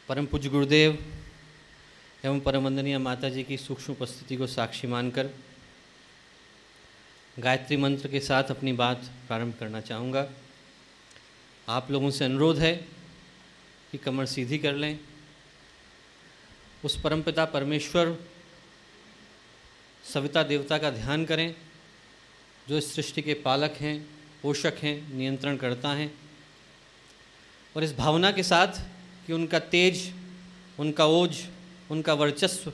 परम पूज्य गुरुदेव एवं परम वंदनीय माता जी की सूक्ष्म उपस्थिति को साक्षी मानकर गायत्री मंत्र के साथ अपनी बात प्रारंभ करना चाहूँगा। आप लोगों से अनुरोध है कि कमर सीधी कर लें। उस परमपिता परमेश्वर सविता देवता का ध्यान करें जो इस सृष्टि के पालक हैं, पोषक हैं, नियंत्रण करता हैं, और इस भावना के साथ कि उनका तेज, उनका ओज, उनका वर्चस्व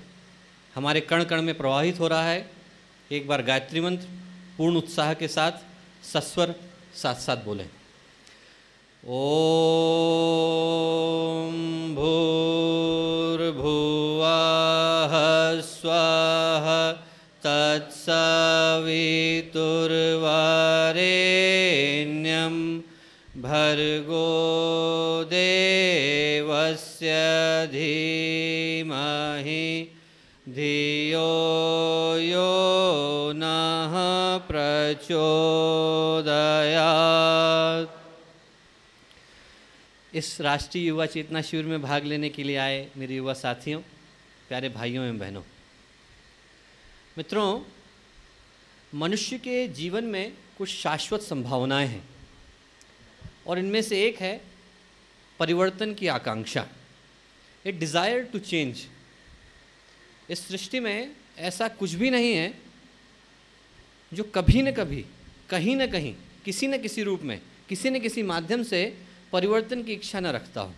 हमारे कण कण में प्रवाहित हो रहा है। एक बार गायत्री मंत्र पूर्ण उत्साह के साथ सस्वर साथ साथ बोलें। ओम भूर्भुवः स्वः तत्सवितुर्वरेण्यं भर्गो देवस्य धीमहि धियो यो नः प्रचोदयात्। इस राष्ट्रीय युवा चेतना शिविर में भाग लेने के लिए आए मेरे युवा साथियों, प्यारे भाइयों एवं बहनों, मित्रों, मनुष्य के जीवन में कुछ शाश्वत संभावनाएं हैं और इनमें से एक है परिवर्तन की आकांक्षा, ए डिज़ायर टू चेंज। इस सृष्टि में ऐसा कुछ भी नहीं है जो कभी न कभी, कहीं न कहीं, किसी न किसी रूप में, किसी न किसी माध्यम से परिवर्तन की इच्छा न रखता हो।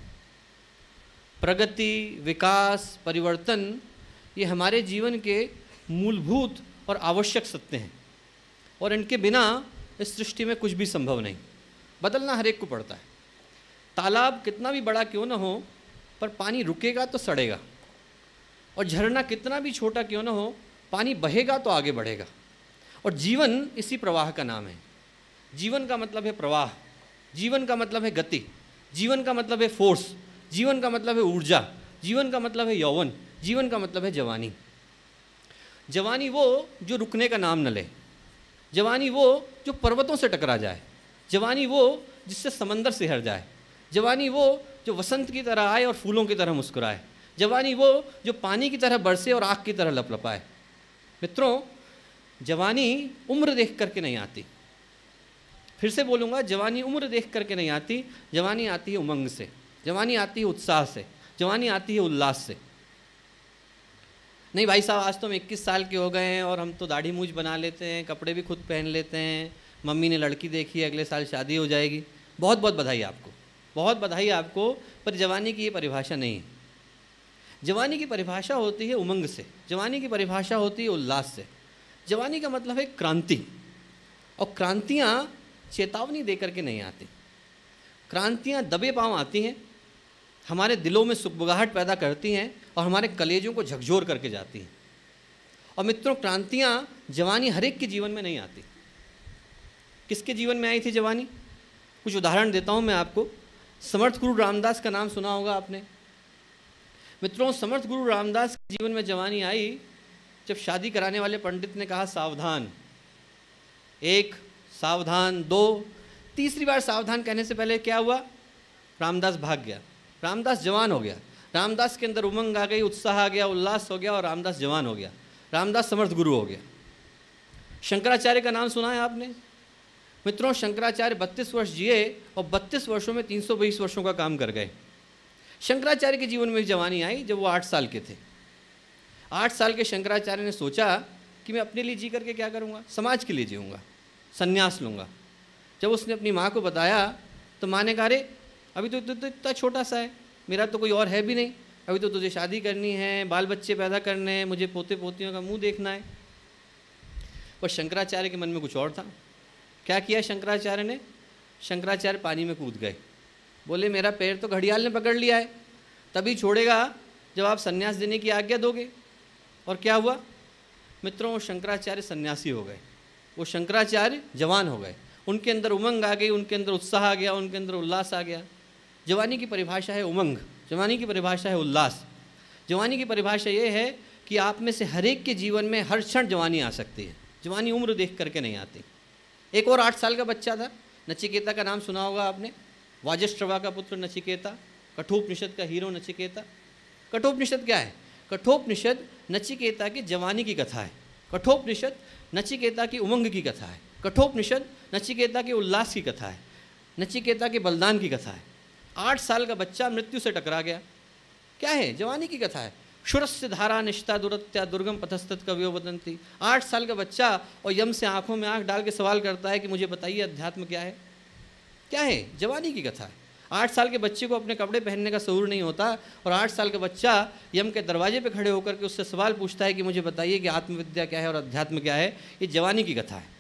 प्रगति, विकास, परिवर्तन ये हमारे जीवन के मूलभूत और आवश्यक सत्य हैं और इनके बिना इस सृष्टि में कुछ भी संभव नहीं। बदलना हर एक को पड़ता है। तालाब कितना भी बड़ा क्यों ना हो, पर पानी रुकेगा तो सड़ेगा, और झरना कितना भी छोटा क्यों ना हो, पानी बहेगा तो आगे बढ़ेगा। और जीवन इसी प्रवाह का नाम है। जीवन का मतलब है प्रवाह, जीवन का मतलब है गति, जीवन का मतलब है फोर्स, जीवन का मतलब है ऊर्जा, जीवन का मतलब है यौवन, जीवन का मतलब है जवानी। जवानी वो जो रुकने का नाम न ले, जवानी वो जो पर्वतों से टकरा जाए, जवानी वो जिससे समंदर सिहर जाए, जवानी वो जो वसंत की तरह आए और फूलों की तरह मुस्कुराए, जवानी वो जो पानी की तरह बरसे और आग की तरह लपलपाए। मित्रों, जवानी उम्र देख करके नहीं आती। फिर से बोलूँगा, जवानी उम्र देख करके नहीं आती। जवानी आती है उमंग से, जवानी आती है उत्साह से, जवानी आती है उल्लास से। नहीं भाई साहब, आज तो हम 21 साल के हो गए हैं और हम तो दाढ़ी मूछ बना लेते हैं, कपड़े भी खुद पहन लेते हैं, मम्मी ने लड़की देखी है, अगले साल शादी हो जाएगी। बहुत बहुत बधाई आपको, बहुत बधाई आपको, पर जवानी की ये परिभाषा नहीं है। जवानी की परिभाषा होती है उमंग से, जवानी की परिभाषा होती है उल्लास से। जवानी का मतलब है क्रांति, और क्रांतियाँ चेतावनी दे करके नहीं आती। क्रांतियाँ दबे पांव आती हैं, हमारे दिलों में सुगबुगाहट पैदा करती हैं और हमारे कलेजों को झकझोर करके जाती हैं। और मित्रों, क्रांतियाँ जवानी हर एक के जीवन में नहीं आती। किसके जीवन में आई थी जवानी? कुछ उदाहरण देता हूँ मैं आपको। समर्थ गुरु रामदास का नाम सुना होगा आपने। मित्रों, समर्थ गुरु रामदास के जीवन में जवानी आई जब शादी कराने वाले पंडित ने कहा सावधान, एक, सावधान, दो, तीसरी बार सावधान कहने से पहले क्या हुआ? रामदास भाग गया, रामदास जवान हो गया, रामदास के अंदर उमंग आ गई, उत्साह आ गया, उल्लास हो गया और रामदास जवान हो गया, रामदास समर्थ गुरु हो गया। शंकराचार्य का नाम सुना है आपने? मित्रों, शंकराचार्य 32 वर्ष जिए और 32 वर्षों में 320 वर्षों का काम कर गए। शंकराचार्य के जीवन में जवानी आई जब वो 8 साल के थे। 8 साल के शंकराचार्य ने सोचा कि मैं अपने लिए जी करके क्या करूँगा, समाज के लिए जीऊँगा, संन्यास लूँगा। जब उसने अपनी माँ को बताया तो माँ ने कहा, अरे अभी तो इतना छोटा सा है, मेरा तो कोई और है भी नहीं, अभी तो तुझे शादी करनी है, बाल बच्चे पैदा करने हैं, मुझे पोते पोतियों का मुंह देखना है। पर शंकराचार्य के मन में कुछ और था। क्या किया शंकराचार्य ने? शंकराचार्य पानी में कूद गए। बोले, मेरा पैर तो घड़ियाल ने पकड़ लिया है, तभी छोड़ेगा जब आप सन्यास देने की आज्ञा दोगे। और क्या हुआ? मित्रों, शंकराचार्य सन्यासी हो गए, वो शंकराचार्य जवान हो गए, उनके अंदर उमंग आ गई, उनके अंदर उत्साह आ गया, उनके अंदर उल्लास आ गया। जवानी की परिभाषा है उमंग, जवानी की परिभाषा है उल्लास। जवानी की परिभाषा ये है कि आप में से हर एक के जीवन में हर क्षण जवानी आ सकती है। जवानी उम्र देख करके नहीं आती। एक और 8 साल का बच्चा था, नचिकेता का नाम सुना होगा आपने, वाजश्रवा का पुत्र नचिकेता। कठोपनिषद का हीरो नचिकेता। कठोपनिषद क्या है? कठोपनिषद नचिकेता की जवानी की कथा है। कठोपनिषद नचिकेता की उमंग की कथा है। कठोपनिषद नचिकेता के उल्लास की कथा है, नचिकेता के बलिदान की कथा है। 8 साल का बच्चा मृत्यु से टकरा गया, क्या है? जवानी की कथा है। क्षुरस्य धारा निष्ठा दुरत्या दुर्गम पथस्तत कवियो वदंती। 8 साल का बच्चा और यम से आंखों में आंख डाल के सवाल करता है कि मुझे बताइए अध्यात्म क्या है? क्या है? जवानी की कथा है। 8 साल के बच्चे को अपने कपड़े पहनने का शऊर नहीं होता और 8 साल का बच्चा यम के दरवाजे पे खड़े होकर के उससे सवाल पूछता है कि मुझे बताइए कि आत्मविद्या क्या है और अध्यात्म क्या है। ये जवानी की कथा है।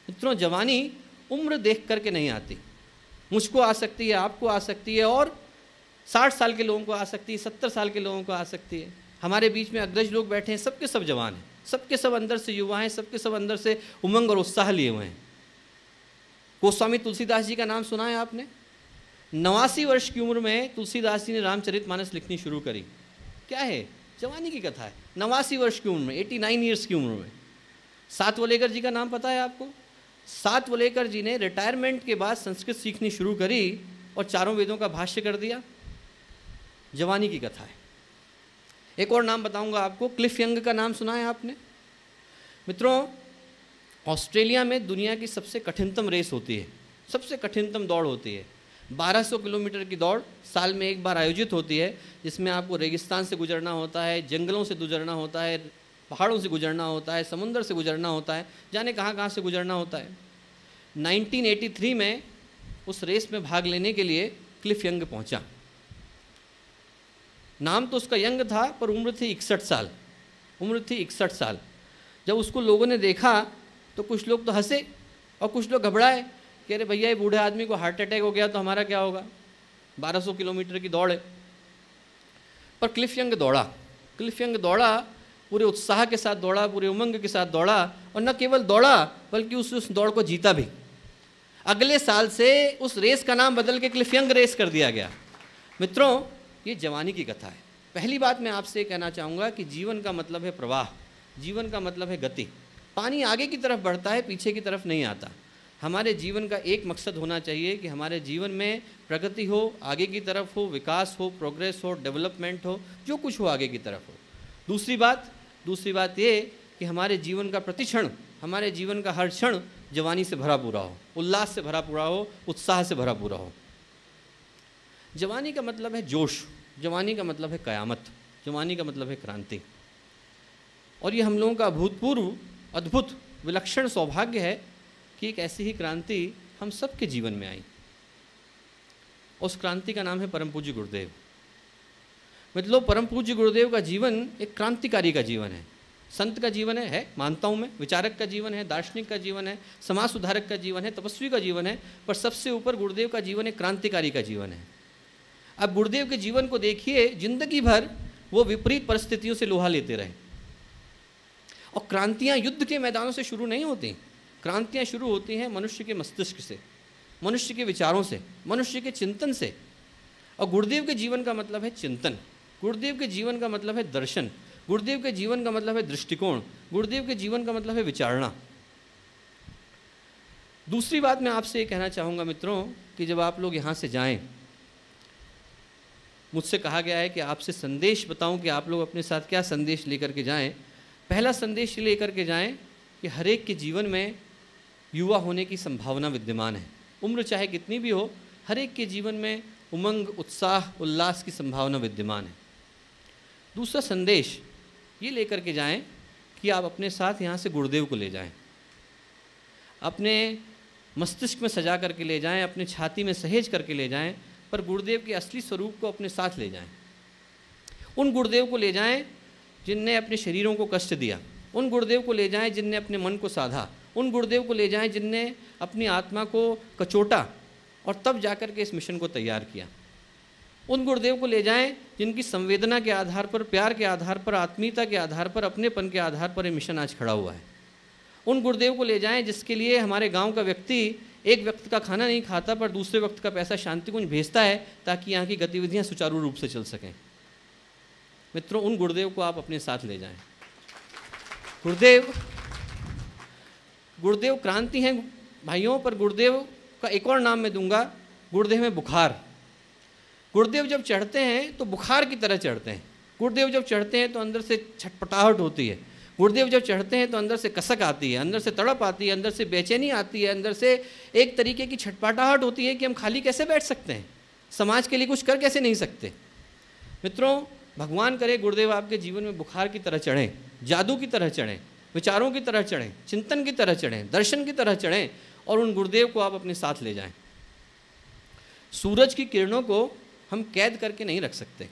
मित्रों, जवानी उम्र देख करके नहीं आती। मुझको आ सकती है, आपको आ सकती है, और 60 साल के लोगों को आ सकती है, 70 साल के लोगों को आ सकती है। हमारे बीच में अग्रज लोग बैठे हैं, सबके सब जवान हैं, सबके सब अंदर से युवा हैं, सबके सब अंदर से उमंग और उत्साह लिए हुए हैं। गोस्वामी तुलसीदास जी का नाम सुना है आपने? 89 वर्ष की उम्र में तुलसीदास जी ने रामचरितमानस लिखनी शुरू करी। क्या है? जवानी की कथा है। 89 वर्ष की उम्र में, 89 ईयर्स की उम्र में। सात वलेकर जी का नाम पता है आपको? सात वलेकर जी ने रिटायरमेंट के बाद संस्कृत सीखनी शुरू करी और चारों वेदों का भाष्य कर दिया। जवानी की कथा है। एक और नाम बताऊंगा आपको, क्लिफ यंग का नाम सुना है आपने? मित्रों, ऑस्ट्रेलिया में दुनिया की सबसे कठिनतम रेस होती है, सबसे कठिनतम दौड़ होती है। 1200 किलोमीटर की दौड़ साल में एक बार आयोजित होती है, जिसमें आपको रेगिस्तान से गुजरना होता है, जंगलों से गुजरना होता है, पहाड़ों से गुजरना होता है, समुंदर से गुजरना होता है, जाने कहाँ कहाँ से गुजरना होता है। 1983 में उस रेस में भाग लेने के लिए क्लिफ यंग पहुँचा। नाम तो उसका यंग था, पर उम्र थी 61 साल। उम्र थी 61 साल। जब उसको लोगों ने देखा तो कुछ लोग तो हंसे और कुछ लोग घबराए कि अरे भैया, ये बूढ़े आदमी को हार्ट अटैक हो गया तो हमारा क्या होगा? 1200 किलोमीटर की दौड़ है। पर क्लिफ यंग दौड़ा। क्लिफ यंग दौड़ा, पूरे उत्साह के साथ दौड़ा, पूरे उमंग के साथ दौड़ा, और न केवल दौड़ा बल्कि उस दौड़ को जीता भी। अगले साल से उस रेस का नाम बदल के क्लिफ यंग रेस कर दिया गया। मित्रों, ये जवानी की कथा है। पहली बात मैं आपसे कहना चाहूँगा कि जीवन का मतलब है प्रवाह, जीवन का मतलब है गति। पानी आगे की तरफ बढ़ता है, पीछे की तरफ नहीं आता। हमारे जीवन का एक मकसद होना चाहिए कि हमारे जीवन में प्रगति हो, आगे की तरफ हो, विकास हो, प्रोग्रेस हो, डेवलपमेंट हो, जो कुछ हो आगे की तरफ हो। दूसरी बात ये कि हमारे जीवन का प्रतिक्षण, हमारे जीवन का हर क्षण जवानी से भरा पूरा हो, उल्लास से भरा पूरा हो, उत्साह से भरा पूरा हो। जवानी का मतलब है जोश, जवानी का मतलब है कयामत, जवानी का मतलब है क्रांति। और ये हम लोगों का अभूतपूर्व, अद्भुत, विलक्षण सौभाग्य है कि एक ऐसी ही क्रांति हम सबके जीवन में आई। उस क्रांति का नाम है परम पूज्य गुरुदेव। मतलब परम पूज्य गुरुदेव का जीवन एक क्रांतिकारी का जीवन है। संत का जीवन है मानता हूँ मैं, विचारक का जीवन है, दार्शनिक का जीवन है, समाज सुधारक का जीवन है, तपस्वी का जीवन है, पर सबसे ऊपर गुरुदेव का जीवन एक क्रांतिकारी का जीवन है। अब गुरुदेव के जीवन को देखिए, जिंदगी भर वो विपरीत परिस्थितियों से लोहा लेते रहे। और क्रांतियाँ युद्ध के मैदानों से शुरू नहीं होती, क्रांतियाँ शुरू होती हैं मनुष्य के मस्तिष्क से, मनुष्य के विचारों से, मनुष्य के चिंतन से। और गुरुदेव के जीवन का मतलब है चिंतन, गुरुदेव के जीवन का मतलब है दर्शन, गुरुदेव के जीवन का मतलब है दृष्टिकोण, गुरुदेव के जीवन का मतलब है विचारना। दूसरी बात मैं आपसे ये कहना चाहूँगा मित्रों कि जब आप लोग यहाँ से जाएं, मुझसे कहा गया है कि आपसे संदेश बताऊं कि आप लोग अपने साथ क्या संदेश लेकर के जाएं। पहला संदेश लेकर के जाएं कि हर एक के जीवन में युवा होने की संभावना विद्यमान है। उम्र चाहे कितनी भी हो, हर एक के जीवन में उमंग, उत्साह, उल्लास की संभावना विद्यमान है। दूसरा संदेश ये लेकर के जाएं कि आप अपने साथ यहाँ से गुरुदेव को ले जाएं, अपने मस्तिष्क में सजा करके ले जाएं, अपने छाती में सहेज करके ले जाएं, पर गुरुदेव के असली स्वरूप को अपने साथ ले जाएं। उन गुरुदेव को ले जाएं जिनने अपने शरीरों को कष्ट दिया, उन गुरुदेव को ले जाएं जिनने अपने मन को साधा, उन गुरुदेव को ले जाएं जिनने अपनी आत्मा को कचोटा और तब जाकर के इस मिशन को तैयार किया। उन गुरुदेव को ले जाएं जिनकी संवेदना के आधार पर, प्यार के आधार पर, आत्मीयता के आधार पर, अपनेपन के आधार पर ये मिशन आज खड़ा हुआ है। उन गुरुदेव को ले जाएं जिसके लिए हमारे गांव का व्यक्ति एक वक्त का खाना नहीं खाता पर दूसरे वक्त का पैसा शांति कुंज भेजता है ताकि यहाँ की गतिविधियाँ सुचारू रूप से चल सकें। मित्रों, उन गुरुदेव को आप अपने साथ ले जाएं। गुरुदेव क्रांति हैं भाइयों, पर गुरुदेव का एक और नाम मैं दूंगा, गुरुदेव में बुखार। गुरुदेव जब चढ़ते हैं तो बुखार की तरह चढ़ते हैं। गुरुदेव जब चढ़ते हैं तो अंदर से छटपटाहट होती है। गुरुदेव जब चढ़ते हैं तो अंदर से कसक आती है, अंदर से तड़प आती है, अंदर से बेचैनी आती है, अंदर से एक तरीके की छटपटाहट होती है कि हम खाली कैसे बैठ सकते हैं, समाज के लिए कुछ कर कैसे नहीं सकते। मित्रों, भगवान करे गुरुदेव आपके जीवन में बुखार की तरह चढ़ें, जादू की तरह चढ़ें, विचारों की तरह चढ़ें, चिंतन की तरह चढ़ें, दर्शन की तरह चढ़ें और उन गुरुदेव को आप अपने साथ ले जाएं। सूरज की किरणों को हम कैद करके नहीं रख सकते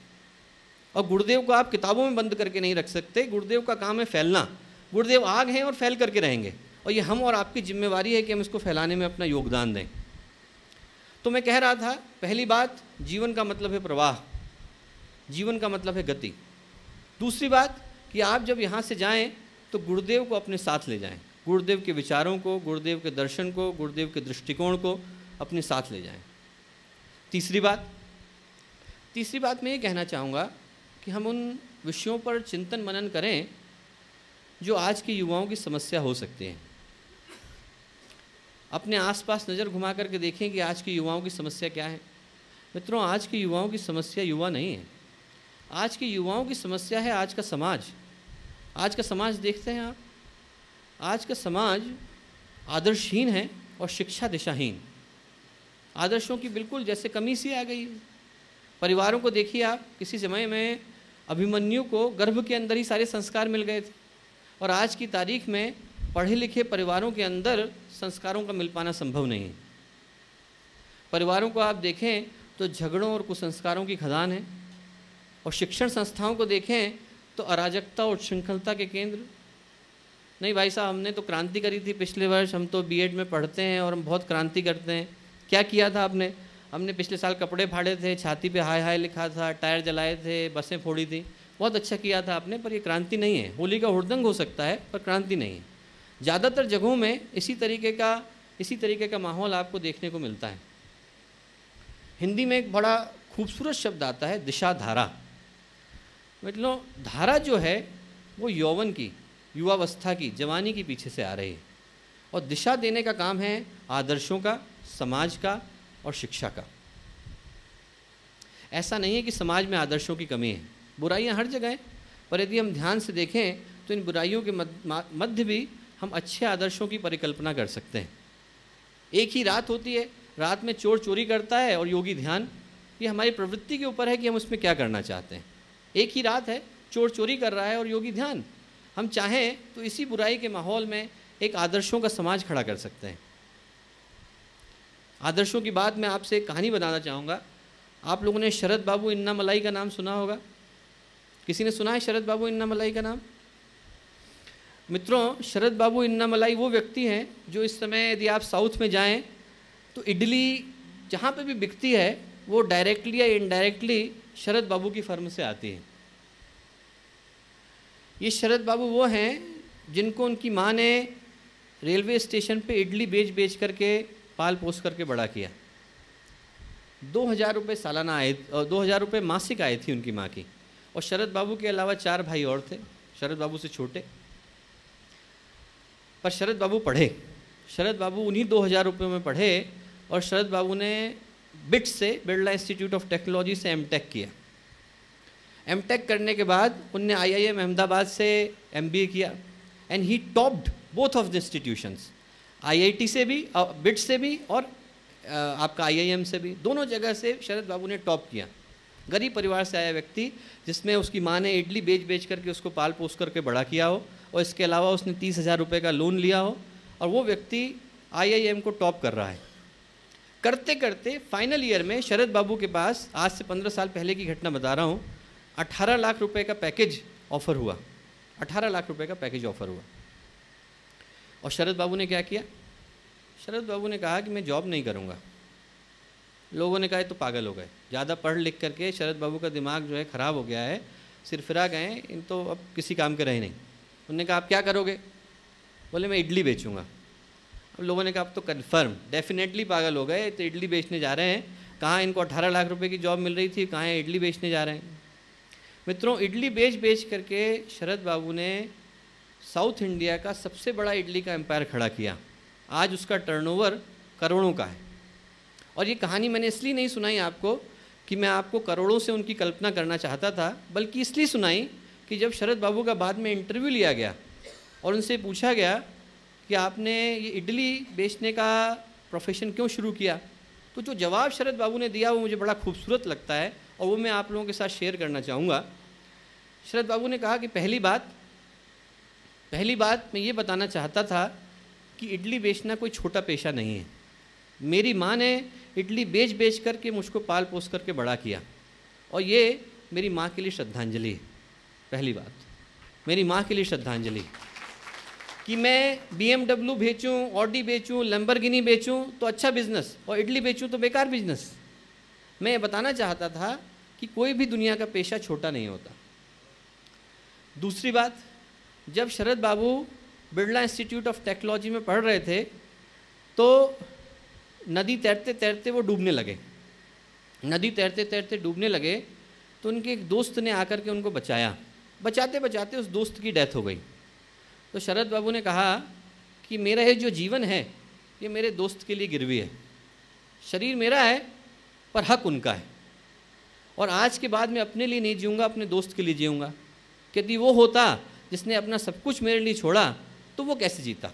और गुरुदेव को आप किताबों में बंद करके नहीं रख सकते। गुरुदेव का काम है फैलना। गुरुदेव आग हैं और फैल करके रहेंगे और ये हम और आपकी जिम्मेवारी है कि हम इसको फैलाने में अपना योगदान दें। तो मैं कह रहा था, पहली बात, जीवन का मतलब है प्रवाह, जीवन का मतलब है गति। दूसरी बात कि आप जब यहाँ से जाएं तो गुरुदेव को अपने साथ ले जाएं, गुरुदेव के विचारों को, गुरुदेव के दर्शन को, गुरुदेव के दृष्टिकोण को अपने साथ ले जाएं। तीसरी बात मैं ये कहना चाहूँगा कि हम उन विषयों पर चिंतन मनन करें जो आज के युवाओं की समस्या हो सकती है। अपने आसपास नज़र घुमा करके देखें कि आज के युवाओं की समस्या क्या है। मित्रों, आज के युवाओं की समस्या युवा नहीं है, आज के युवाओं की समस्या है आज का समाज। आज का समाज देखते हैं आप, आज का समाज आदर्शहीन है और शिक्षा दिशाहीन। आदर्शों की बिल्कुल जैसे कमी सी आ गई है। परिवारों को देखिए आप, किसी समय में अभिमन्यु को गर्भ के अंदर ही सारे संस्कार मिल गए थे और आज की तारीख में पढ़े लिखे परिवारों के अंदर संस्कारों का मिल पाना संभव नहीं है। परिवारों को आप देखें तो झगड़ों और कुसंस्कारों की खदान है और शिक्षण संस्थाओं को देखें तो अराजकता और श्रृंखलता के केंद्र। नहीं भाई साहब, हमने तो क्रांति करी थी पिछले वर्ष, हम तो बीएड में पढ़ते हैं और हम बहुत क्रांति करते हैं। क्या किया था आपने? हमने पिछले साल कपड़े फाड़े थे, छाती पे हाय हाय लिखा था, टायर जलाए थे, बसें फोड़ी थी। बहुत अच्छा किया था आपने, पर ये क्रांति नहीं है। होली का हुड़दंग हो सकता है पर क्रांति नहीं है। ज़्यादातर जगहों में इसी तरीके का माहौल आपको देखने को मिलता है। हिंदी में एक बड़ा खूबसूरत शब्द आता है, दिशा धारा। मतलब धारा जो है वो यौवन की, युवावस्था की, जवानी की पीछे से आ रही है और दिशा देने का काम है आदर्शों का, समाज का और शिक्षा का। ऐसा नहीं है कि समाज में आदर्शों की कमी है, बुराइयां हर जगह हैं, पर यदि हम ध्यान से देखें तो इन बुराइयों के मध्य भी हम अच्छे आदर्शों की परिकल्पना कर सकते हैं। एक ही रात होती है, रात में चोर चोरी करता है और योगी ध्यान। ये हमारी प्रवृत्ति के ऊपर है कि हम उसमें क्या करना चाहते हैं। एक ही रात है, चोर चोरी कर रहा है और योगी ध्यान। हम चाहें तो इसी बुराई के माहौल में एक आदर्शों का समाज खड़ा कर सकते हैं। आदर्शों की बात मैं आपसे एक कहानी बताना चाहूँगा। आप लोगों ने शरद बाबू इन्नामलाई का नाम सुना होगा। किसी ने सुना है शरद बाबू इन्नामलाई का नाम? मित्रों, शरद बाबू इन्नामलाई वो व्यक्ति हैं जो इस समय यदि आप साउथ में जाएं तो इडली जहाँ पे भी बिकती है वो डायरेक्टली या इनडायरेक्टली शरद बाबू की फर्म से आती है। ये शरद बाबू वो हैं जिनको उनकी माँ ने रेलवे स्टेशन पे इडली बेच बेच करके पाल पोस करके बड़ा किया। 2000 रुपये सालाना आए, 2000 रुपये मासिक आए थी उनकी माँ की। और शरद बाबू के अलावा 4 भाई और थे, शरद बाबू से छोटे। पर शरद बाबू पढ़े, शरद बाबू उन्हीं 2000 रुपयों में पढ़े और शरद बाबू ने बिट से, बिरला इंस्टीट्यूट ऑफ टेक्नोलॉजी से एमटेक किया। एमटेक करने के बाद उनने IIM अहमदाबाद से MBA किया and he topped both of the institutions, IIT से भी, बिट से भी और आपका IIM से भी, दोनों जगह से शरद बाबू ने टॉप किया। गरीब परिवार से आया व्यक्ति जिसमें उसकी माँ ने इडली बेच बेच करके उसको पाल पोस करके बड़ा किया हो और इसके अलावा उसने 30,000 रुपये का लोन लिया हो और वो व्यक्ति IIM को टॉप कर रहा है। करते करते फाइनल ईयर में शरद बाबू के पास, आज से 15 साल पहले की घटना बता रहा हूँ, 18 लाख रुपए का पैकेज ऑफ़र हुआ। 18 लाख रुपए का पैकेज ऑफ़र हुआ और शरद बाबू ने क्या किया? शरद बाबू ने कहा कि मैं जॉब नहीं करूँगा। लोगों ने कहा तो पागल हो गए, ज़्यादा पढ़ लिख करके शरद बाबू का दिमाग जो है ख़राब हो गया है, सिरफिरा गए, इन तो अब किसी काम के रहे नहीं। उन्होंने कहा आप क्या करोगे? बोले मैं इडली बेचूँगा। अब लोगों ने कहा अब तो कन्फर्म, डेफिनेटली पागल हो गए, तो इडली बेचने जा रहे हैं। कहाँ इनको 18 लाख रुपए की जॉब मिल रही थी, कहाँ इडली बेचने जा रहे हैं। मित्रों, इडली बेच बेच करके शरद बाबू ने साउथ इंडिया का सबसे बड़ा इडली का एम्पायर खड़ा किया। आज उसका टर्नओवर करोड़ों का है। और ये कहानी मैंने इसलिए नहीं सुनाई आपको कि मैं आपको करोड़ों से उनकी कल्पना करना चाहता था, बल्कि इसलिए सुनाई कि जब शरद बाबू का बाद में इंटरव्यू लिया गया और उनसे पूछा गया कि आपने ये इडली बेचने का प्रोफेशन क्यों शुरू किया, तो जो जवाब शरद बाबू ने दिया वो मुझे बड़ा खूबसूरत लगता है और वो मैं आप लोगों के साथ शेयर करना चाहूँगा। शरद बाबू ने कहा कि पहली बात मैं ये बताना चाहता था कि इडली बेचना कोई छोटा पेशा नहीं है। मेरी माँ ने इडली बेच कर के मुझको पाल पोस करके बड़ा किया और ये मेरी माँ के लिए श्रद्धांजलि है। पहली बात मेरी माँ के लिए श्रद्धांजलि कि मैं BMW बेचूं, ऑडी बेचूं, लैम्बोर्गिनी बेचूं तो अच्छा बिजनेस और इडली बेचूं तो बेकार बिजनेस। मैं ये बताना चाहता था कि कोई भी दुनिया का पेशा छोटा नहीं होता। दूसरी बात, जब शरद बाबू बिरला इंस्टीट्यूट ऑफ टेक्नोलॉजी में पढ़ रहे थे तो नदी तैरते तैरते वो डूबने लगे। नदी तैरते तैरते डूबने लगे तो उनके एक दोस्त ने आकर के उनको बचाया। बचाते बचाते उस दोस्त की डेथ हो गई। तो शरद बाबू ने कहा कि मेरा ये जो जीवन है ये मेरे दोस्त के लिए गिरवी है। शरीर मेरा है पर हक उनका है और आज के बाद मैं अपने लिए नहीं जीऊँगा, अपने दोस्त के लिए जीऊँगा। यदि वो होता जिसने अपना सब कुछ मेरे लिए छोड़ा तो वो कैसे जीता,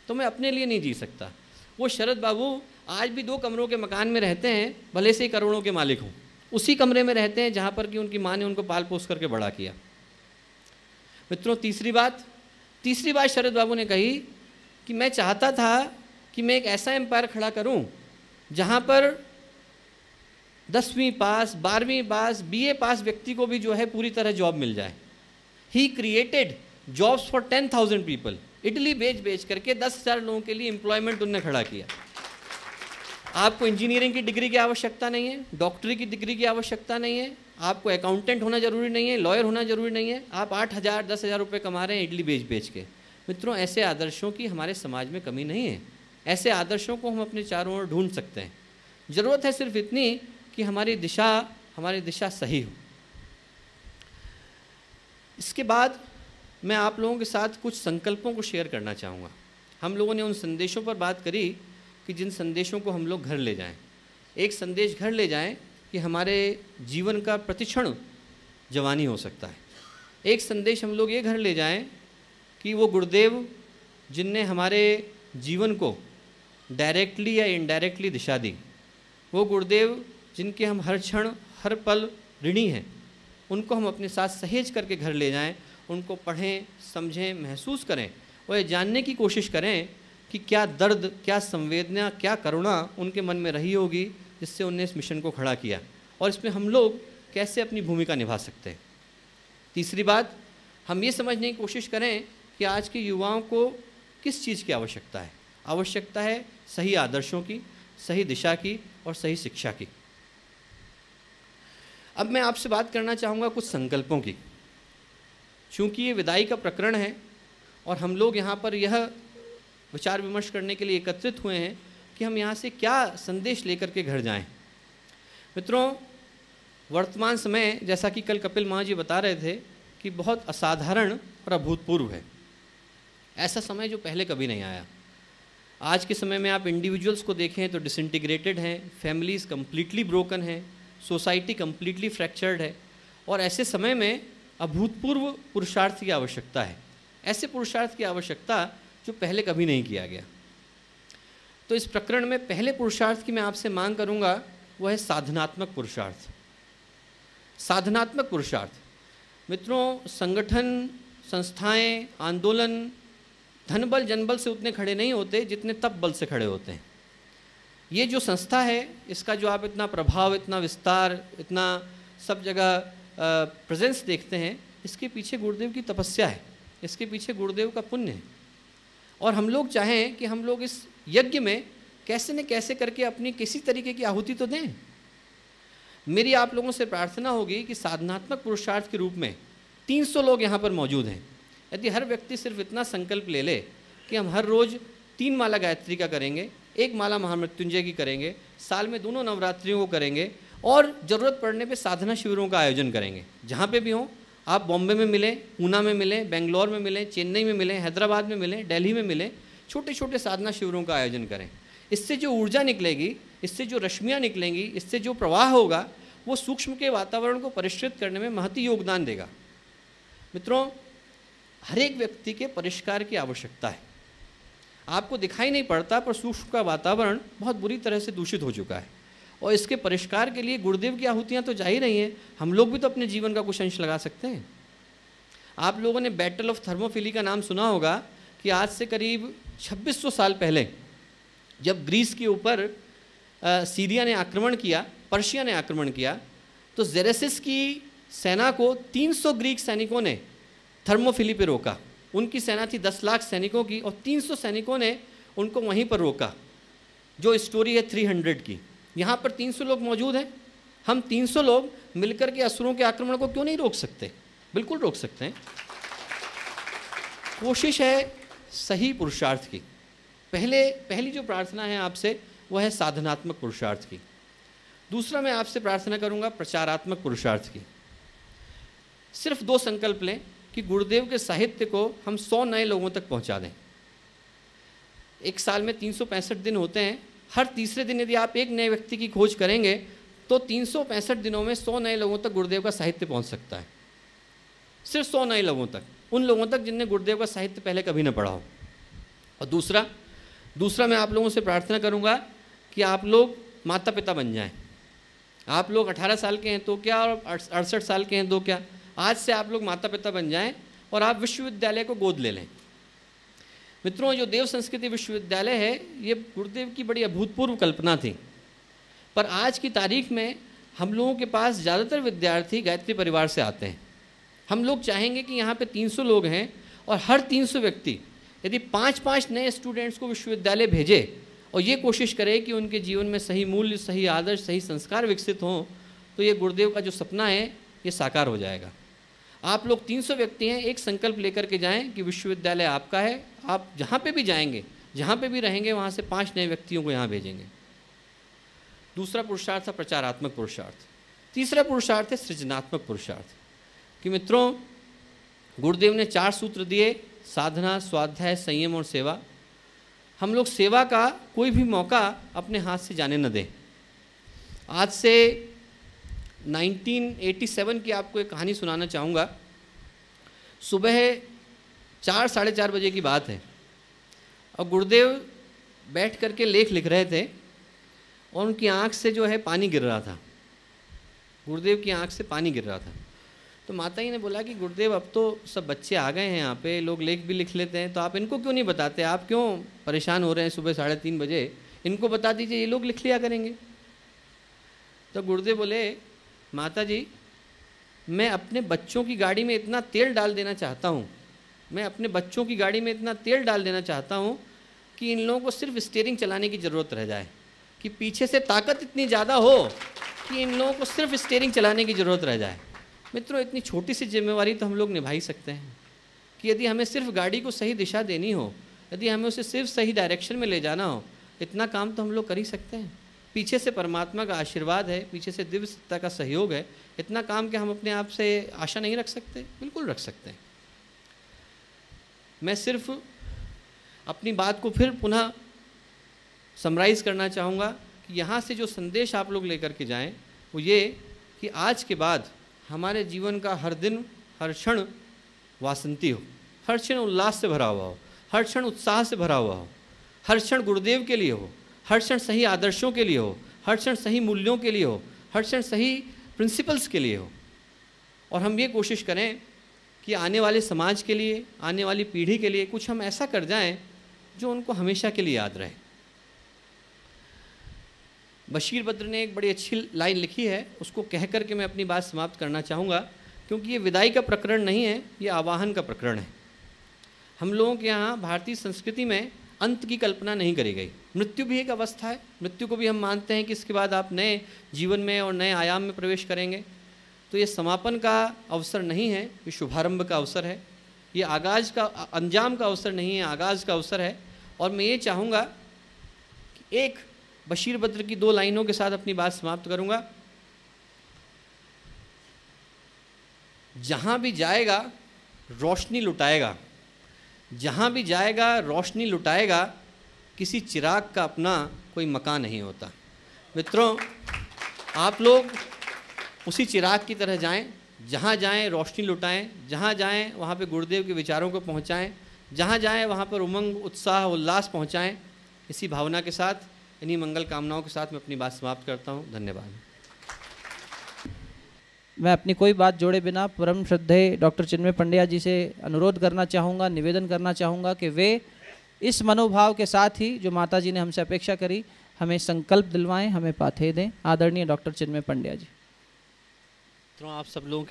तो मैं अपने लिए नहीं जी सकता। वो शरद बाबू आज भी 2 कमरों के मकान में रहते हैं, भले से ही करोड़ों के मालिक हों। उसी कमरे में रहते हैं जहाँ पर कि उनकी माँ ने उनको पाल पोस करके बड़ा किया। मित्रों, तीसरी बात शरद बाबू ने कही कि मैं चाहता था कि मैं एक ऐसा एम्पायर खड़ा करूं जहां पर 10वीं पास, 12वीं पास, BA पास व्यक्ति को भी जो है पूरी तरह जॉब मिल जाए। He created jobs for 10,000 people. Idli बेच करके 10,000 लोगों के लिए एम्प्लॉयमेंट उन्होंने खड़ा किया। आपको इंजीनियरिंग की डिग्री की आवश्यकता नहीं है, डॉक्टरी की डिग्री की आवश्यकता नहीं है, आपको अकाउंटेंट होना जरूरी नहीं है, लॉयर होना जरूरी नहीं है। आप 8,000 10,000 रुपये कमा रहे हैं इडली बेच के। मित्रों, ऐसे आदर्शों की हमारे समाज में कमी नहीं है। ऐसे आदर्शों को हम अपने चारों ओर ढूंढ सकते हैं। ज़रूरत है सिर्फ इतनी कि हमारी दिशा सही हो। इसके बाद मैं आप लोगों के साथ कुछ संकल्पों को शेयर करना चाहूँगा। हम लोगों ने उन संदेशों पर बात करी कि जिन संदेशों को हम लोग घर ले जाएं। एक संदेश घर ले जाएं कि हमारे जीवन का प्रतिक्षण जवानी हो सकता है। एक संदेश हम लोग ये घर ले जाएं कि वो गुरुदेव जिनने हमारे जीवन को डायरेक्टली या इनडायरेक्टली दिशा दी, वो गुरुदेव जिनके हम हर क्षण हर पल ऋणी हैं, उनको हम अपने साथ सहेज करके घर ले जाएं। उनको पढ़ें, समझें, महसूस करें और ये जानने की कोशिश करें कि क्या दर्द, क्या संवेदना, क्या करुणा उनके मन में रही होगी जिससे उन्होंने इस मिशन को खड़ा किया और इसमें हम लोग कैसे अपनी भूमिका निभा सकते हैं। तीसरी बात, हम ये समझने की कोशिश करें कि आज के युवाओं को किस चीज़ की आवश्यकता है। आवश्यकता है सही आदर्शों की, सही दिशा की और सही शिक्षा की। अब मैं आपसे बात करना चाहूँगा कुछ संकल्पों की। चूँकि ये विदाई का प्रकरण है और हम लोग यहाँ पर यह विचार विमर्श करने के लिए एकत्रित हुए हैं कि हम यहाँ से क्या संदेश लेकर के घर जाएं। मित्रों, वर्तमान समय, जैसा कि कल कपिल माँ जी बता रहे थे, कि बहुत असाधारण और अभूतपूर्व है। ऐसा समय जो पहले कभी नहीं आया। आज के समय में आप इंडिविजुअल्स को देखें तो डिसइंटीग्रेटेड हैं, फैमिलीज़ कम्प्लीटली ब्रोकन हैं, सोसाइटी कम्प्लीटली फ्रैक्चर्ड है और ऐसे समय में अभूतपूर्व पुरुषार्थ की आवश्यकता है। ऐसे पुरुषार्थ की आवश्यकता जो पहले कभी नहीं किया गया। तो इस प्रकरण में पहले पुरुषार्थ की मैं आपसे मांग करूंगा, वो है साधनात्मक पुरुषार्थ। साधनात्मक पुरुषार्थ। मित्रों, संगठन, संस्थाएं, आंदोलन धन बल जनबल से उतने खड़े नहीं होते जितने तप बल से खड़े होते हैं। ये जो संस्था है, इसका जो आप इतना प्रभाव, इतना विस्तार, इतना सब जगह प्रेजेंस देखते हैं, इसके पीछे गुरुदेव की तपस्या है, इसके पीछे गुरुदेव का पुण्य है। और हम लोग चाहें कि हम लोग इस यज्ञ में कैसे न कैसे करके अपनी किसी तरीके की आहुति तो दें। मेरी आप लोगों से प्रार्थना होगी कि साधनात्मक पुरुषार्थ के रूप में 300 लोग यहाँ पर मौजूद हैं। यदि हर व्यक्ति सिर्फ इतना संकल्प ले ले कि हम हर रोज़ 3 माला गायत्री का करेंगे, 1 माला महामृत्युंजय की करेंगे, साल में दोनों नवरात्रियों को करेंगे और ज़रूरत पड़ने पे साधना शिविरों का आयोजन करेंगे। जहाँ पे भी हों, आप बॉम्बे में मिलें, पूना में मिलें, बेंगलोर में मिलें, चेन्नई में मिलें, हैदराबाद में मिलें, दिल्ली में मिलें, छोटे छोटे साधना शिविरों का आयोजन करें। इससे जो ऊर्जा निकलेगी, इससे जो रश्मियाँ निकलेंगी, इससे जो प्रवाह होगा, वो सूक्ष्म के वातावरण को परिष्कृत करने में महती योगदान देगा। मित्रों, हर एक व्यक्ति के परिष्कार की आवश्यकता है। आपको दिखाई नहीं पड़ता पर सूक्ष्म का वातावरण बहुत बुरी तरह से दूषित हो चुका है, और इसके परिष्कार के लिए गुरुदेव की आहुतियाँ तो जा ही रही हैं, हम लोग भी तो अपने जीवन का कुछ अंश लगा सकते हैं। आप लोगों ने बैटल ऑफ थर्मोफिली का नाम सुना होगा कि आज से करीब 2600 साल पहले जब ग्रीस के ऊपर सीरिया ने आक्रमण किया, पर्शिया ने आक्रमण किया, तो जेरेसिस की सेना को 300 ग्रीक सैनिकों ने थर्मोफिली पे रोका। उनकी सेना थी 10 लाख सैनिकों की, और 300 सैनिकों ने उनको वहीं पर रोका। जो स्टोरी है 300 की, यहाँ पर 300 लोग मौजूद हैं। हम 300 लोग मिलकर के असुरों के आक्रमण को क्यों नहीं रोक सकते? बिल्कुल रोक सकते हैं। कोशिश है सही पुरुषार्थ की। पहली जो प्रार्थना है आपसे वह है साधनात्मक पुरुषार्थ की। दूसरा मैं आपसे प्रार्थना करूंगा प्रचारात्मक पुरुषार्थ की। सिर्फ 2 संकल्प लें कि गुरुदेव के साहित्य को हम 100 नए लोगों तक पहुंचा दें। एक साल में 365 दिन होते हैं, हर तीसरे दिन यदि आप एक नए व्यक्ति की खोज करेंगे तो 365 दिनों में 100 नए लोगों तक गुरुदेव का साहित्य पहुंच सकता है। सिर्फ 100 नए लोगों तक, उन लोगों तक जिनने गुरुदेव का साहित्य पहले कभी न पढ़ा हो। और दूसरा मैं आप लोगों से प्रार्थना करूंगा कि आप लोग माता पिता बन जाएं। आप लोग 18 साल के हैं तो क्या, और 68 साल के हैं तो क्या, आज से आप लोग माता पिता बन जाएं और आप विश्वविद्यालय को गोद ले लें। मित्रों, जो देव संस्कृति विश्वविद्यालय है ये गुरुदेव की बड़ी अभूतपूर्व कल्पना थी, पर आज की तारीख में हम लोगों के पास ज़्यादातर विद्यार्थी गायत्री परिवार से आते हैं। हम लोग चाहेंगे कि यहाँ पे 300 लोग हैं और हर 300 व्यक्ति यदि 5-5 नए स्टूडेंट्स को विश्वविद्यालय भेजे और ये कोशिश करे कि उनके जीवन में सही मूल्य, सही आदर्श, सही संस्कार विकसित हों, तो ये गुरुदेव का जो सपना है ये साकार हो जाएगा। आप लोग 300 व्यक्ति हैं, एक संकल्प लेकर के जाएं कि विश्वविद्यालय आपका है। आप जहाँ पे भी जाएंगे, जहाँ पे भी रहेंगे, वहाँ से 5 नए व्यक्तियों को यहाँ भेजेंगे। दूसरा पुरुषार्थ था प्रचारात्मक पुरुषार्थ। तीसरा पुरुषार्थ है सृजनात्मक पुरुषार्थ। कि मित्रों, गुरुदेव ने 4 सूत्र दिए: साधना, स्वाध्याय, संयम और सेवा। हम लोग सेवा का कोई भी मौका अपने हाथ से जाने न दें। आज से 1987 की आपको एक कहानी सुनाना चाहूँगा। सुबह 4 साढ़े 4 बजे की बात है और गुरुदेव बैठ करके लेख लिख रहे थे और उनकी आँख से जो है पानी गिर रहा था। गुरुदेव की आँख से पानी गिर रहा था। तो माता जी ने बोला कि गुरुदेव, अब तो सब बच्चे आ गए हैं, यहाँ पे लोग लेख भी लिख लेते हैं, तो आप इनको क्यों नहीं बताते? आप क्यों परेशान हो रहे हैं सुबह 3:30 बजे? इनको बता दीजिए, ये लोग लिख लिया करेंगे। तो गुरुदेव बोले, माता जी, मैं अपने बच्चों की गाड़ी में इतना तेल डाल देना चाहता हूँ, मैं अपने बच्चों की गाड़ी में इतना तेल डाल देना चाहता हूँ कि इन लोगों को सिर्फ स्टीयरिंग चलाने की ज़रूरत रह जाए, कि पीछे से ताकत इतनी ज़्यादा हो कि इन लोगों को सिर्फ स्टीयरिंग चलाने की ज़रूरत रह जाए। मित्रों, इतनी छोटी सी जिम्मेवारी तो हम लोग निभा ही सकते हैं कि यदि हमें सिर्फ गाड़ी को सही दिशा देनी हो, यदि हमें उसे सिर्फ सही डायरेक्शन में ले जाना हो, इतना काम तो हम लोग कर ही सकते हैं। पीछे से परमात्मा का आशीर्वाद है, पीछे से दिव्य सत्ता का सहयोग है। इतना काम क्या हम अपने आप से आशा नहीं रख सकते? बिल्कुल रख सकते हैं। मैं सिर्फ अपनी बात को फिर पुनः समराइज़ करना चाहूँगा कि यहाँ से जो संदेश आप लोग लेकर के जाएं वो ये कि आज के बाद हमारे जीवन का हर दिन, हर क्षण वासंती हो, हर क्षण उल्लास से भरा हुआ हो, हर क्षण उत्साह से भरा हुआ हो, हर क्षण गुरुदेव के लिए हो, हर क्षण सही आदर्शों के लिए हो, हर क्षण सही मूल्यों के लिए हो, हर क्षण सही प्रिंसिपल्स के लिए हो। और हम ये कोशिश करें कि आने वाले समाज के लिए, आने वाली पीढ़ी के लिए कुछ हम ऐसा कर जाएं जो उनको हमेशा के लिए याद रहे। बशीर बद्र ने एक बड़ी अच्छी लाइन लिखी है, उसको कह कर के मैं अपनी बात समाप्त करना चाहूँगा, क्योंकि ये विदाई का प्रकरण नहीं है, ये आवाहन का प्रकरण है। हम लोगों के यहाँ भारतीय संस्कृति में अंत की कल्पना नहीं करी गई। मृत्यु भी एक अवस्था है, मृत्यु को भी हम मानते हैं कि इसके बाद आप नए जीवन में और नए आयाम में प्रवेश करेंगे। तो ये समापन का अवसर नहीं है, ये शुभारंभ का अवसर है, ये आगाज़ का, अंजाम का अवसर नहीं है, आगाज़ का अवसर है। और मैं ये चाहूँगा कि एक बशीर बद्र की 2 लाइनों के साथ अपनी बात समाप्त करूँगा। जहाँ भी जाएगा रोशनी लुटाएगा, जहाँ भी जाएगा रोशनी लुटाएगा, किसी चिराग का अपना कोई मकान नहीं होता। मित्रों, आप लोग उसी चिराग की तरह जाएं, जहाँ जाएं रोशनी लुटाएं, जहाँ जाएं वहाँ पे गुरुदेव के विचारों को पहुँचाएं, जहाँ जाएं वहाँ पर उमंग उत्साह उल्लास पहुँचाएं। इसी भावना के साथ, इन्हीं मंगल कामनाओं के साथ मैं अपनी बात समाप्त करता हूँ। धन्यवाद। मैं अपनी कोई बात जोड़े बिना परम श्रद्धेय डॉक्टर चिन्मय पंड्या जी से अनुरोध करना चाहूँगा, निवेदन करना चाहूँगा कि वे इस मनोभाव के साथ ही जो माता जी ने हमसे अपेक्षा करी, हमें संकल्प दिलवाएं, हमें पाथे दें। आदरणीय डॉक्टर चिन्मय पंड्या जी। तो आप सब लोगों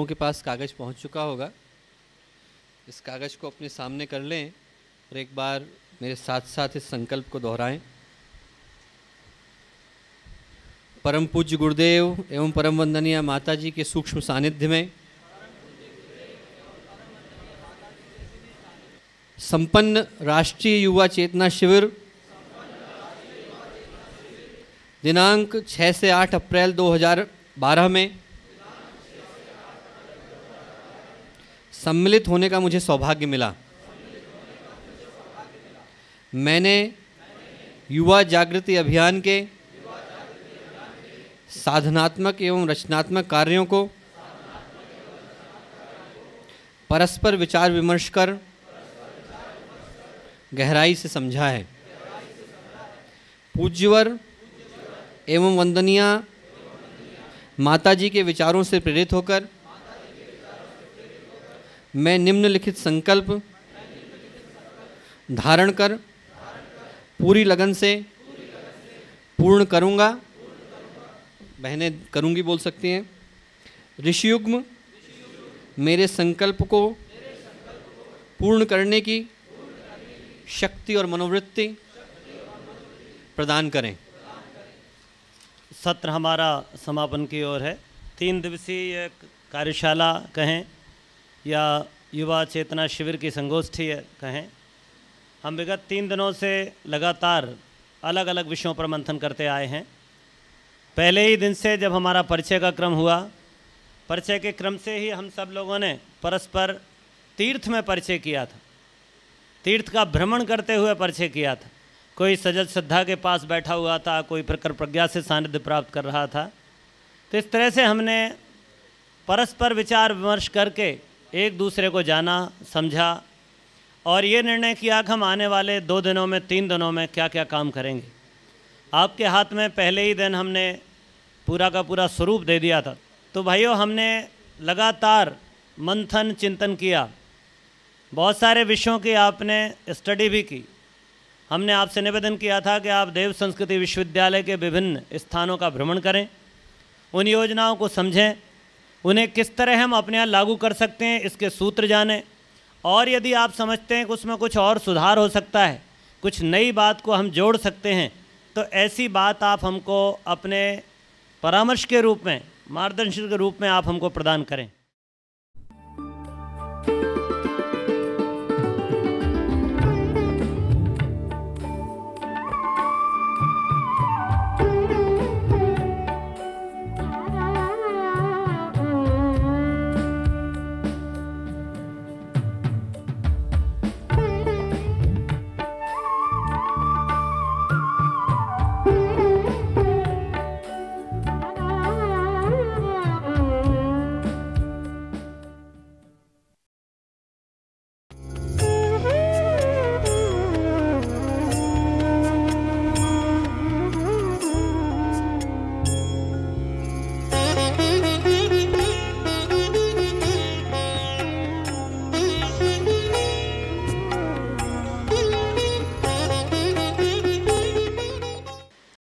के पास कागज़ पहुंच चुका होगा। इस कागज़ को अपने सामने कर लें और एक बार मेरे साथ साथ इस संकल्प को दोहराएं। परम पूज्य गुरुदेव एवं परम वंदनीय माता जी के सूक्ष्म सानिध्य में संपन्न राष्ट्रीय युवा चेतना शिविर दिनांक 6 से 8 अप्रैल 2012 में सम्मिलित होने का मुझे सौभाग्य मिला। मैंने युवा जागृति अभियान के साधनात्मक एवं रचनात्मक कार्यों को परस्पर विचार विमर्श कर गहराई से समझा है। पूज्यवर एवं वंदनीय माता जी के विचारों से प्रेरित होकर मैं निम्नलिखित संकल्प धारण कर पूरी लगन से पूर्ण करूँगा। बहनें करूँगी बोल सकती हैं। ऋषियुग्म मेरे संकल्प को पूर्ण करने की शक्ति और मनोवृत्ति प्रदान करें। सत्र हमारा समापन की ओर है। 3 दिवसीय कार्यशाला कहें या युवा चेतना शिविर की संगोष्ठी कहें, हम विगत 3 दिनों से लगातार अलग अलग विषयों पर मंथन करते आए हैं। पहले ही दिन से जब हमारा परिचय का क्रम हुआ, परिचय के क्रम से ही हम सब लोगों ने परस्पर तीर्थ में परिचय किया था, तीर्थ का भ्रमण करते हुए परिचय किया था। कोई सजल श्रद्धा के पास बैठा हुआ था, कोई प्रखर प्रज्ञा से सानिध्य प्राप्त कर रहा था। तो इस तरह से हमने परस्पर विचार विमर्श करके एक दूसरे को जाना, समझा और ये निर्णय किया कि हम आने वाले 2 दिनों में 3 दिनों में क्या क्या काम करेंगे। आपके हाथ में पहले ही दिन हमने पूरा का पूरा स्वरूप दे दिया था। तो भाइयों, हमने लगातार मंथन चिंतन किया, बहुत सारे विषयों की आपने स्टडी भी की। हमने आपसे निवेदन किया था कि आप देव संस्कृति विश्वविद्यालय के विभिन्न स्थानों का भ्रमण करें, उन योजनाओं को समझें, उन्हें किस तरह हम अपने यहाँ लागू कर सकते हैं इसके सूत्र जानें, और यदि आप समझते हैं कि उसमें कुछ और सुधार हो सकता है, कुछ नई बात को हम जोड़ सकते हैं, तो ऐसी बात आप हमको अपने परामर्श के रूप में, मार्गदर्शन के रूप में आप हमको प्रदान करें।